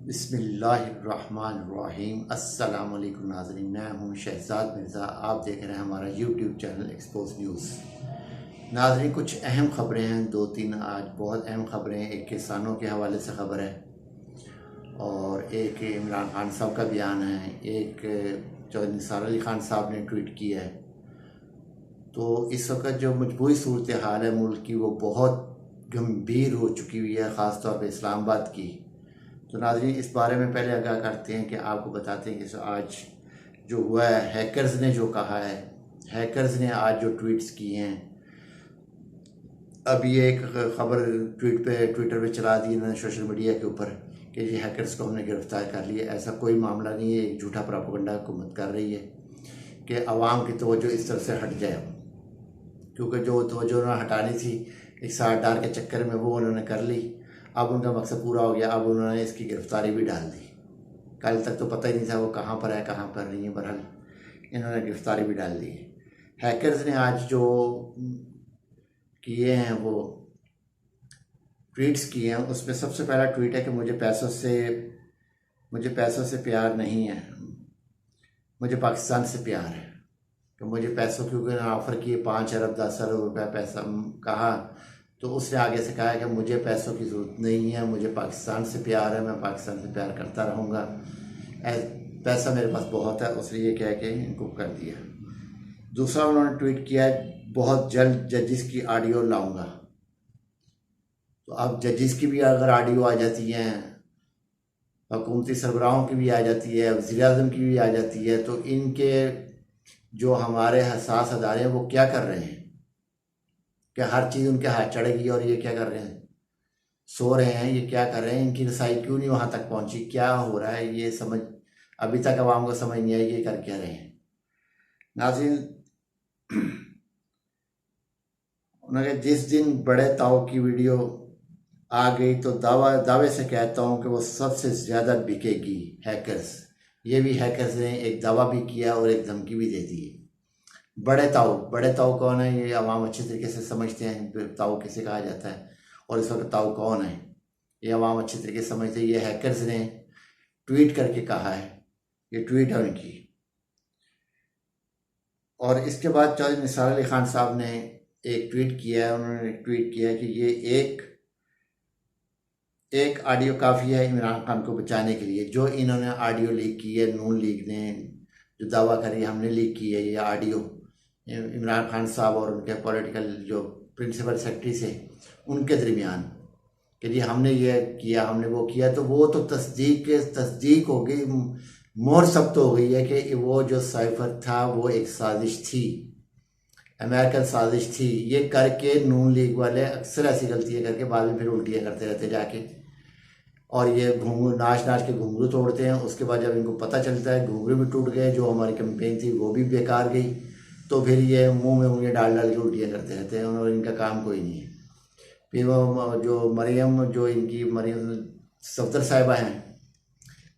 बिस्मिल्लाहिर्रहमानिर्रहीम। अस्सलाम वालेकुम नाज़रीन, मैं हूं शहजाद मिर्ज़ा। आप देख रहे हैं हमारा यूट्यूब चैनल एक्सपोज न्यूज़। नाज़रीन, कुछ अहम ख़बरें हैं, दो तीन आज बहुत अहम ख़बरें हैं। एक किसानों के हवाले से ख़बर है और एक इमरान खान साहब का बयान है, एक जो निसार अली ख़ान साहब ने ट्वीट किया है। तो इस वक्त जो मजबूरी सूरत हाल है मुल्क की, वो बहुत गंभीर हो चुकी हुई है, ख़ास तौर पर इस्लामाबाद की। तो नाज़रीन, इस बारे में पहले आगाह करते हैं कि आपको बताते हैं कि आज जो हुआ है, हैकर्स ने जो कहा है, हैकर्स ने आज जो ट्वीट्स किए हैं। अभी एक ख़बर ट्विटर पे चला दी इन्होंने सोशल मीडिया के ऊपर कि ये हैकर्स को हमने गिरफ्तार कर लिया। ऐसा कोई मामला नहीं है, एक झूठा प्रोपेगेंडा हुकूमत कर रही है कि आवाम की तवज्जो इस तरफ से हट जाए, क्योंकि जो तवज्जो उन्होंने हटानी थी एक साठ डार के चक्कर में वो उन्होंने कर ली। अब उनका मकसद पूरा हो गया, अब उन्होंने इसकी गिरफ्तारी भी डाल दी। कल तक तो पता ही नहीं था वो कहाँ पर है कहाँ पर नहीं है, बहरहाल इन्होंने गिरफ्तारी भी डाल दी। हैकर्स ने आज जो किए हैं, वो ट्वीट्स किए हैं, उसमें सबसे पहला ट्वीट है कि मुझे पैसों से प्यार नहीं है, मुझे पाकिस्तान से प्यार है। तो मुझे पैसों की उन्होंने ऑफ़र किए 5 अरब 10 अरब रुपये पैसा कहा, तो उसने आगे से कहा कि मुझे पैसों की ज़रूरत नहीं है, मुझे पाकिस्तान से प्यार है, मैं पाकिस्तान से प्यार करता रहूँगा, पैसा मेरे पास बहुत है। उसने ये कह के इनको कर दिया। दूसरा उन्होंने ट्वीट किया है, बहुत जल्द जजिस की ऑडियो लाऊंगा। तो अब जजिस की भी अगर ऑडियो आ जाती हैं, हुकूमती सरबराहों की भी आ जाती है, वज़ीर आज़म की भी आ जाती है, तो इनके जो हमारे हसास अदारे हैं वो क्या कर रहे हैं कि हर चीज़ उनके हाथ चढ़ेगी और ये क्या कर रहे हैं, सो रहे हैं, ये क्या कर रहे हैं, इनकी रसाई क्यों नहीं वहाँ तक पहुँची, क्या हो रहा है, ये समझ अभी तक आवाम को समझ नहीं आई ये कर क्या रहे हैं। नाज़रीन, उन्होंने जिस दिन बड़े ताऊ की वीडियो आ गई तो दावे से कहता हूँ कि वो सबसे ज़्यादा बिकेगी। हैकर्स, ये भी हैकर्स ने एक दावा भी किया और एक धमकी भी दे दी है। बड़े ताऊ कौन है, ये आवाम अच्छे तरीके से समझते हैं, ताऊ किसे कहा जाता है और इस वक्त ताऊ कौन है, ये आवाम अच्छे तरीके से समझते हैं। ये हैकर्स ने ट्वीट करके कहा है, ये ट्वीट है उनकी। और इसके बाद चौधरी निसार अली ख़ान साहब ने एक ट्वीट किया है, उन्होंने ट्वीट किया कि ये एक ऑडियो काफ़ी है इमरान खान को बचाने के लिए। जो इन्होंने ऑडियो लीक की है, नून लीग ने जो दावा करी हमने लीक की है, ये ऑडियो इमरान खान साहब और उनके पॉलिटिकल जो प्रिंसिपल सेक्रेटरी से उनके दरमियान कि जी हमने ये किया, हमने वो किया, तो वो तो तस्दीक हो गई, मोहर सख्त हो गई है कि वो जो साइफर था वो एक साजिश थी, अमेरिकन साजिश थी। ये करके नून लीग वाले अक्सर ऐसी गलतियाँ करके बाद में फिर उल्टियाँ करते रहते जाके, और ये घुंघरू नाच के घुंघरू तोड़ते हैं। उसके बाद जब इनको पता चलता है घुंघरू भी टूट गए, जो हमारी कैंपेन थी वो भी बेकार गई, तो फिर ये मुंह में उंगलियां डाल के उल्टियाँ करते रहते हैं और इनका काम कोई नहीं है। फिर वो जो मरियम सफदर साहिबा हैं,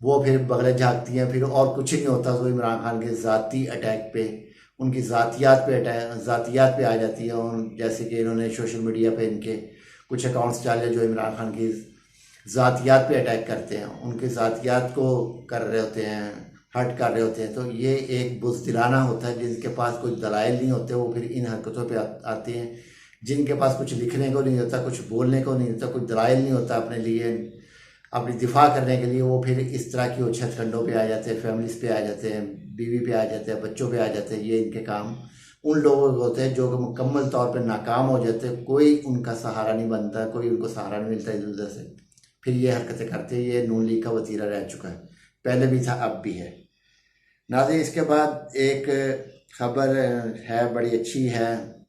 वो फिर बगले झाँकती हैं, फिर और कुछ नहीं होता तो इमरान खान के ज़ाती अटैक पे, उनकी ज़ातियात पे आ जाती है। और जैसे कि इन्होंने सोशल मीडिया पे इनके कुछ अकाउंट्स डाले जो इमरान खान की ज़ातियात पे अटैक करते हैं, उनकी ज़ातियात को कर रहे होते हैं, हर्ट कर रहे होते हैं। तो ये एक बुज़दिलाना होता है, जिनके पास कोई दलाइल नहीं होते वो फिर इन हरकतों पे आते हैं। जिनके पास कुछ लिखने को नहीं होता, कुछ बोलने को नहीं होता, कुछ दलाइल नहीं होता अपने लिए, अपनी दिफा करने के लिए, वो फिर इस तरह की उछत खंडों पे आ जाते हैं, फैमिलीज़ पे आ जाते हैं, बीवी पे आ जाते हैं, बच्चों पे आ जाते हैं। ये इनके काम उन लोगों के होते हैं जो कि मुकम्मल तौर पे नाकाम हो जाते हैं, कोई उनका सहारा नहीं बनता, कोई उनको सहारा नहीं मिलता इधर उधर से, फिर ये हरकतें करते हैं। ये नून लीग का वतीरा रह चुका है, पहले भी था अब भी है। नाज़रीन, इसके बाद एक खबर है, बड़ी अच्छी है,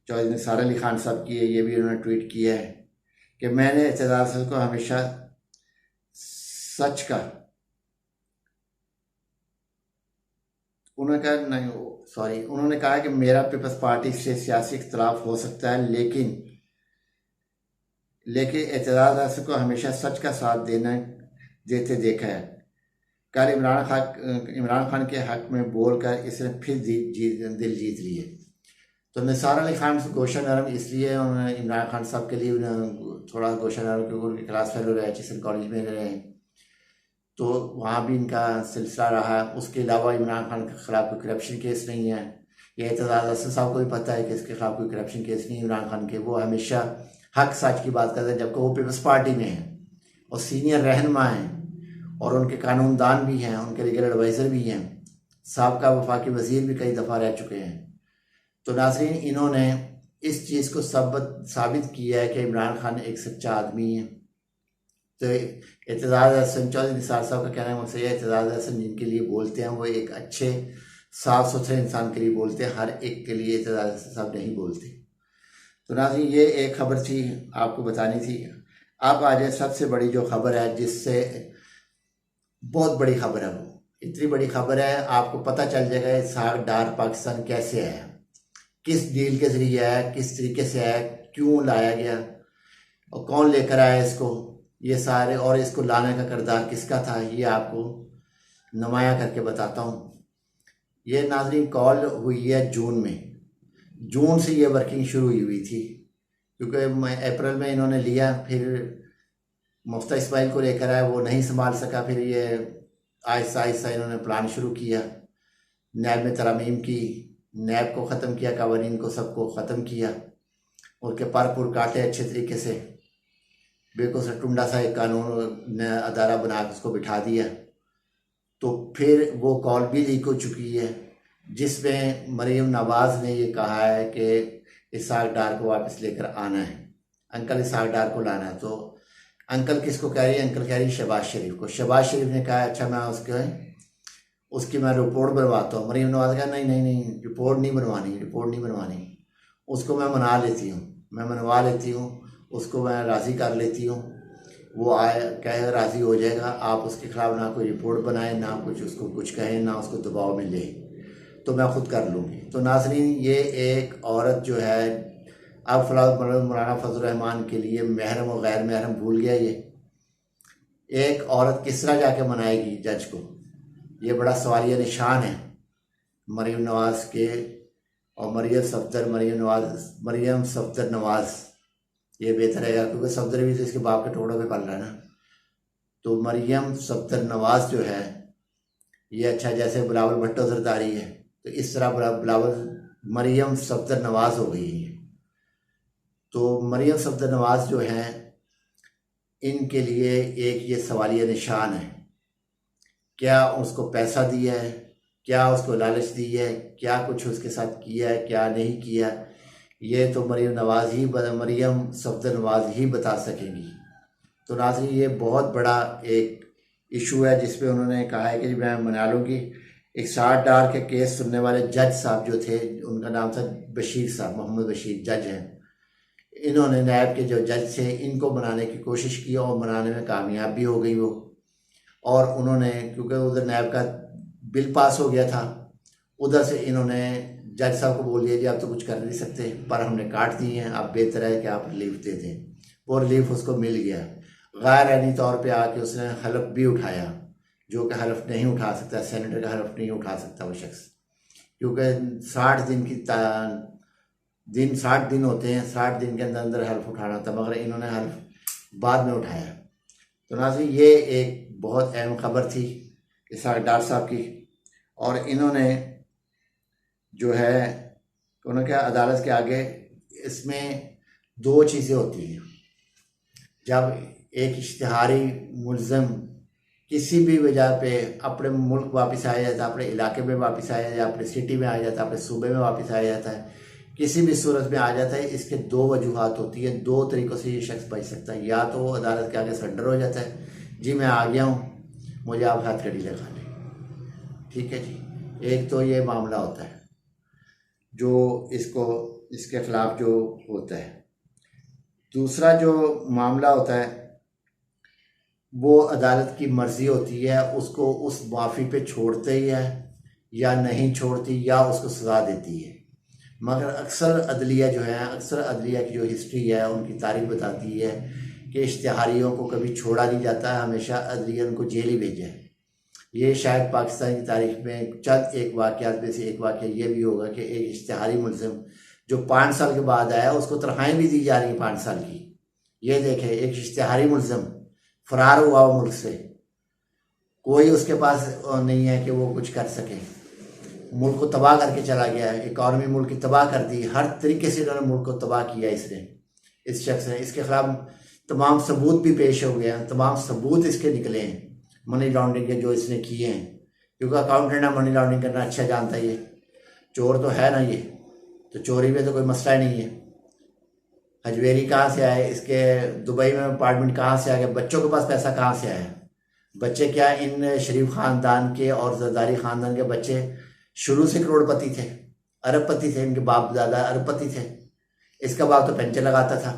चौधरी निसार अली ख़ान साहब की है। ये भी उन्होंने ट्वीट किया है कि मैंने इक़्तिदार को हमेशा सच का, उन्होंने कहा कि मेरा पीपल्स पार्टी से सियासी इख्तलाफ हो सकता है, लेकिन इक़्तिदार को हमेशा सच का साथ देते देखा है। कल इमरान खान के हक में बोलकर इसने फिर दिल जीत लिए। तो निसार अली ख़ान से गोशा नरम इसलिए उन्होंने इमरान खान साहब के लिए थोड़ा गोशा नरम, क्योंकि उनके क्लास फेलो रहे, एचएसएन कॉलेज में रहे हैं। तो वहाँ भी इनका सिलसिला रहा। उसके अलावा इमरान खान के ख़िलाफ़ कोई करप्शन केस नहीं है। ये एतज़ाज़ हसन साहब को भी पता है कि इसके खिलाफ कोई करप्शन केस नहीं इमरान खान के। वो हमेशा हक सच की बात करते हैं, जबकि वो पीपल्स पार्टी में हैं और सीनियर रहनुमा हैं और उनके कानूनदान भी हैं, उनके लीगल एडवाइज़र भी हैं, साबका वफाकी वज़ीर भी कई दफ़ा रह चुके हैं। तो नाज़रीन, इन्होंने इस चीज़ को साबित किया है कि इमरान खान एक सच्चा आदमी है। तो एतज़ाज़ हसन चौधरी निसार साहब का कहना है मुझसे, एतज़ाज़ हसन जिनके लिए बोलते हैं वो एक अच्छे साफ़ सुथरे इंसान के लिए बोलते हैं, हर एक के लिए एतज़ाज़ हसन साहब नहीं बोलते। तो नाज़रीन, ये एक ख़बर थी, आपको बतानी थी। अब आ जाए सबसे बड़ी जो ख़बर है, जिससे बहुत बड़ी ख़बर है, वो इतनी बड़ी ख़बर है आपको पता चल जाएगा इसहाक डार पाकिस्तान कैसे आया, किस डील के ज़रिए आया, किस तरीके से आया, क्यों लाया गया और कौन लेकर आया इसको, ये सारे, और इसको लाने का किरदार किसका था, ये आपको नुमाया करके बताता हूँ। ये नाज़रीन कॉल हुई है जून में, जून से ये वर्किंग शुरू हुई थी, क्योंकि अप्रैल में इन्होंने लिया, फिर मुफ्ता इस्माइल को लेकर आया, वो नहीं संभाल सका, फिर ये आहिस्ता आहिस्ता इन्होंने प्लान शुरू किया, नैब में तरमीम की, नैब को ख़त्म किया, कवानीन को सबको ख़त्म किया, उनके पर काटे अच्छे तरीके से, बेको से टुंडा सा एक कानून अदारा बना के उसको बिठा दिया। तो फिर वो कॉल भी लीक हो चुकी है, जिसमें मरीम नवाज़ ने ये कहा है कि इसहाक डार को वापस लेकर आना है, अंकल इसहाक डार को लाना है। तो अंकल किसको कह रही है? अंकल कह रही है शहबाज शरीफ को। शहबाज शरीफ ने कहा अच्छा मैं उसकी मैं रिपोर्ट बनवाता हूँ। मरीम नवाज़ कहा नहीं नहीं नहीं, रिपोर्ट नहीं बनवानी, उसको मैं मनवा लेती हूँ, उसको मैं राज़ी कर लेती हूँ, वो आए कहे राज़ी हो जाएगा, आप उसके खिलाफ ना कोई रिपोर्ट बनाए, ना कुछ उसको कुछ कहें, ना उसको दबाव में ले, तो मैं ख़ुद कर लूँगी। तो नाज़रीन, ये एक औरत जो है, अब फ़िलहाल मौलाना फजल रहमान के लिए महरम और गैर महरम भूल गया। ये एक औरत किस तरह जाके मनाएगी जज को, ये बड़ा सवालिया निशान है मरीम नवाज़ के और मरीम सफदर नवाज़। ये बेहतर रहेगा, क्योंकि सफदर भी तो इसके बाप के टोड़ों में पल रहा है ना। तो मरीम सफदर नवाज़ जो है ये, अच्छा जैसे बिलावल भुट्टो जरदारी है, तो इस तरह मरीम सफदर नवाज़ हो गई है। तो मरीम सफदर नवाज़ जो हैं, इनके लिए एक ये सवालिया निशान है, क्या उसको पैसा दिया है, क्या उसको लालच दी है, क्या कुछ उसके साथ किया है, क्या नहीं किया, ये तो मरीम सफदर नवाज़ ही बता सकेंगी। तो नाज़रीन, ये बहुत बड़ा एक इशू है जिसपे उन्होंने कहा है कि मैं मना लूँगी। इसहाक डार के केस सुनने वाले जज साहब जो थे, उनका नाम था बशीर साहब, मोहम्मद बशीर जज हैं। इन्होंने नैब के जो जज थे इनको बनाने की कोशिश की और बनाने में कामयाब भी हो गई वो। और उन्होंने, क्योंकि उधर नैब का बिल पास हो गया था, उधर से इन्होंने जज साहब को बोल दिया जी आप तो कुछ कर नहीं सकते, पर हमने काट दिए हैं, आप बेहतर है कि आप रिलीफ दे दें। वो रिलीफ उसको मिल गया। गैर आइनी तौर पे आके उसने हलफ भी उठाया, जो कि हलफ नहीं उठा सकता, सेनेटर का हलफ नहीं उठा सकता वो शख्स, क्योंकि 60 दिन होते हैं, 60 दिन के अंदर अंदर हल्फ उठाना था, मगर इन्होंने हल्फ बाद में उठाया। तो नाज़रीन, ये एक बहुत अहम खबर थी इसहाक डार साहब की। और इन्होंने जो है, उन्होंने क्या, अदालत के आगे इसमें दो चीज़ें होती हैं। जब एक इश्तिहारी मुल्ज़म किसी भी वजह पे अपने मुल्क वापस आया जाता है, अपने इलाके में वापस आया जाता है, अपने सिटी में आ जाता है, अपने सूबे में वापस आया जाता है, किसी भी सूरत में आ जाता है, इसके दो वजूहात होती है, दो तरीक़ों से ये शख्स बच सकता है। या तो वो अदालत के आगे सरेंडर हो जाता है, जी मैं आ गया हूँ, मुझे आप हथकड़ी लगा लें, ठीक है जी। एक तो ये मामला होता है जो इसके ख़िलाफ़ जो होता है। दूसरा जो मामला होता है वो अदालत की मर्ज़ी होती है, उसको उस माफ़ी पे छोड़ते ही है या नहीं छोड़ती, या उसको सज़ा देती है। मगर अक्सर अदलिया जो है, अक्सर अदलिया की जो हिस्ट्री है उनकी तारीख बताती है कि इश्तिहारियों को कभी छोड़ा नहीं जाता है, हमेशा अदलिया उनको जेल ही भेजा है। ये शायद पाकिस्तान की तारीख में चंद एक वाक़यात में से एक वाक़या ये भी होगा कि एक इश्तिहारी मुल्ज़िम जो 5 साल के बाद आया, उसको तनख्वाहें भी दी जा रही हैं 5 साल की। ये देखें, एक इश्तिहारी मुल्ज़िम फ़रार हुआ मुल्क से, कोई उसके पास नहीं है कि वो कुछ कर सके। मुल्क को तबाह करके चला गया है, इकॉनमी मुल्क की तबाह कर दी, हर तरीके से इन्होंने मुल्क को तबाह किया इसने, इस शख्स ने। इसके खिलाफ तमाम सबूत भी पेश हो गए हैं, तमाम सबूत इसके निकले हैं मनी लॉन्ड्रिंग के जो इसने किए हैं, क्योंकि अकाउंटेंट ना मनी लॉन्ड्रिंग करना अच्छा जानता है। ये चोर तो है ना, ये तो चोरी में तो कोई मसला ही नहीं है। हजवेरी कहाँ से आए, इसके दुबई में अपार्टमेंट कहाँ से आ गया, बच्चों के पास पैसा कहाँ से आया। बच्चे क्या इन शरीफ ख़ानदान के और जरदारी ख़ानदान के बच्चे शुरू से करोड़पति थे, अरबपति थे, इनके बाप दादा अरबपति थे। इसका बाप तो पेंशन लगाता था,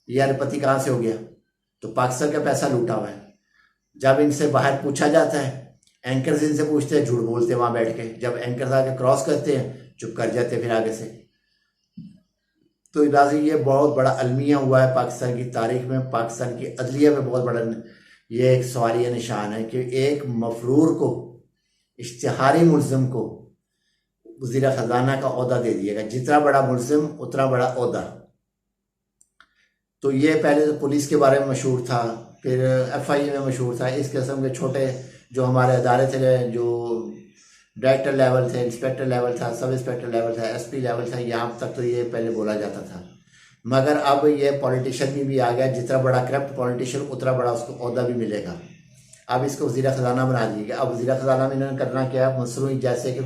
ये अरबपति कहाँ से हो गया। तो पाकिस्तान का पैसा लूटा हुआ है। जब इनसे बाहर पूछा जाता है, एंकर्स इनसे पूछते हैं, झूठ बोलते हैं वहाँ बैठ के। जब एंकर्स आके क्रॉस करते हैं, चुप कर जाते फिर आगे से। तो इलाजी ये बहुत बड़ा अलमिया हुआ है पाकिस्तान की तारीख में, पाकिस्तान की अदलिया में बहुत बड़ा ये एक सवालिया निशान है कि एक मफरूर को, इश्तिहारी मुल्ज़िम को वज़ीर ख़जाना का ओहदा दे दिएगा। जितना बड़ा मुल्ज़िम उतना बड़ा ओहदा। तो ये पहले तो पुलिस के बारे में मशहूर था, फिर FIA में मशहूर था। इस किस्म के छोटे जो हमारे अदारे थे, जो डायरेक्टर लेवल थे, इंस्पेक्टर लेवल था, सब इंस्पेक्टर लेवल था, SP लेवल था, यहाँ तक तो ये पहले बोला जाता था। मगर अब ये पॉलिटिशियन में भी आ गया, जितना बड़ा करप्ट पॉलिटिशियन उतना बड़ा उसको ओहदा भी मिलेगा। अब इसको वज़ीर ख़जाना बना दिएगा। अब वज़ीर ख़जाना में इन्होंने करना क्या है, मसनूई, जैसे कि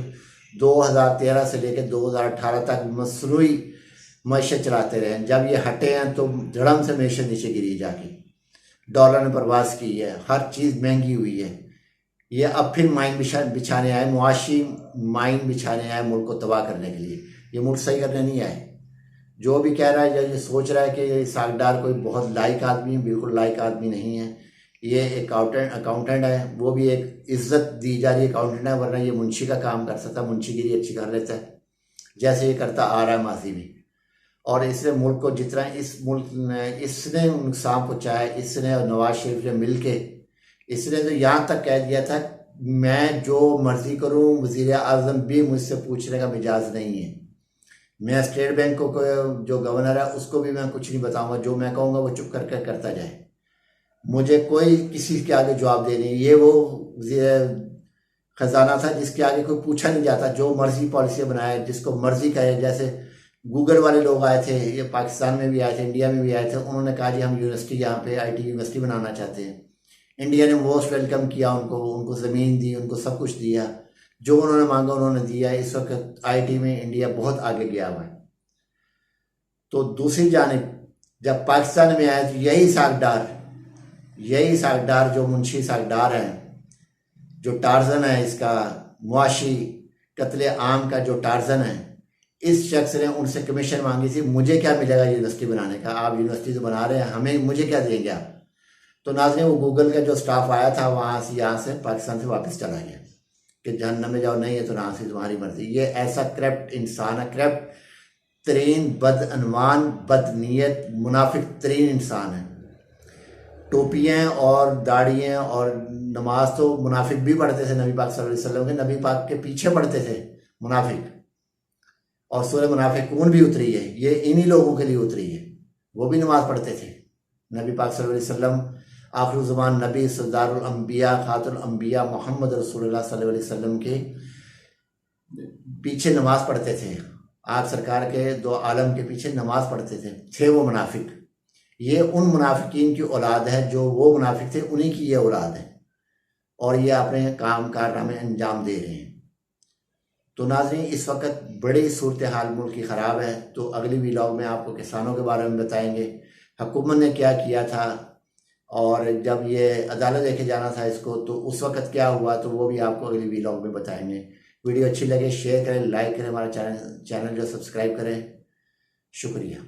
2013 से लेकर 2018 तक मसनूई मईशत चलाते रहे। जब ये हटे हैं तो धड़म से मईशत नीचे गिरी जाके, डॉलर ने परवास की है, हर चीज़ महंगी हुई है। ये अब फिर माइन बिछाने आए, मुआशी माइन बिछाने आए मुल्क को तबाह करने के लिए। ये मुल्क सही करने नहीं आए। जो भी कह रहा है, ये सोच रहा है कि ये इसाक डार कोई बहुत लायक आदमी है, बिल्कुल लायक आदमी नहीं है। ये अकाउंटेंट है, वो भी एक इज्जत दी जा रही है अकाउंटेंट है, वरना ये मुंशी का काम कर सकता, मुंशीगिरी अच्छी कर लेता है, जैसे ये करता आ रहा है माजी में। और इसने मुल्क को जितना इसने नुकसान पहुँचाया, इसने और नवाज शरीफ ने मिल के, इसने तो यहाँ तक कह दिया था मैं जो मर्जी करूँ, वज़ीर आज़म भी मुझसे पूछने का मिजाज नहीं है। मैं स्टेट बैंक को जो गवर्नर है उसको भी मैं कुछ नहीं बताऊंगा, जो मैं कहूँगा वो चुप करके करता जाए, मुझे कोई किसी के आगे जवाब दे नहीं। ये वो वज़ीर ख़जाना था जिसके आगे कोई पूछा नहीं जाता, जो मर्जी पॉलिसी बनाए, जिसको मर्जी कहे। जैसे गूगल वाले लोग आए थे, ये पाकिस्तान में भी आए थे, इंडिया में भी आए थे, उन्होंने कहा जी हम यूनिवर्सिटी यहाँ पे IT यूनिवर्सिटी बनाना चाहते हैं। इंडिया ने मोस्ट वेलकम किया उनको ज़मीन दी, उनको सब कुछ दिया, जो उन्होंने मांगा उन्होंने दिया। इस वक्त IT में इंडिया बहुत आगे गया हुआ है। तो दूसरी जानिब जब पाकिस्तान में आए तो यही सागडार जो मुंशी सागडार है, जो टार्जन है, इसका मुआशी कत्ले आम का जो टार्जन है, इस शख्स ने उनसे कमीशन मांगी थी, मुझे क्या मिलेगा यूनिवर्सिटी बनाने का, आप यूनिवर्सिटी तो बना रहे हैं, हमें मुझे क्या देंगे आप। तो नाज़रीन वो गूगल का जो स्टाफ आया था वहाँ से पाकिस्तान से वापस चला गया कि जहन्नम में जाओ, नहीं है तो ना से तुम्हारी मर्जी। ये ऐसा करप्ट इंसान है, करप्ट तरीन, बदअनवान, बदनीयत, मुनाफिक तरीन इंसान है। टोपियाँ और दाढ़ियाँ और नमाज तो मुनाफिक भी पढ़ते थे, नबी पाक सल्लल्लाहु अलैहि वसल्लम के, नबी पाक के पीछे पढ़ते थे मुनाफिक, और सूरह मुनाफिकून भी उतरी है, ये इन्हीं लोगों के लिए उतरी है। वो भी नमाज पढ़ते थे। नबी पाक सल्लल्लाहु अलैहि वसल्लम आखिर ज़ुबान नबी सरदारुल अंबिया खातुल अंबिया मोहम्मद रसूलुल्लाह सल्लल्लाहु अलैहि वसल्लम के पीछे नमाज पढ़ते थे। आप सरकार के दो आलम के पीछे नमाज पढ़ते थे वो मुनाफिक। ये उन मुनाफिकीन की औलाद है, जो वो मुनाफिक थे उन्हीं की ये औलाद है, और ये अपने काम कारनामे अंजाम दे रहे हैं। तो नाज़रीन इस वक्त बड़ी सूरत हाल मुल्क की ख़राब है। तो अगली व्लॉग में आपको किसानों के बारे में बताएंगे, हुकूमत ने क्या किया था, और जब ये अदालत लेके जाना था इसको तो उस वक्त क्या हुआ, तो वो भी आपको अगली व्लॉग में बताएंगे। वीडियो अच्छी लगे शेयर करें, लाइक करें, हमारा चैनल जो सब्सक्राइब करें। शुक्रिया।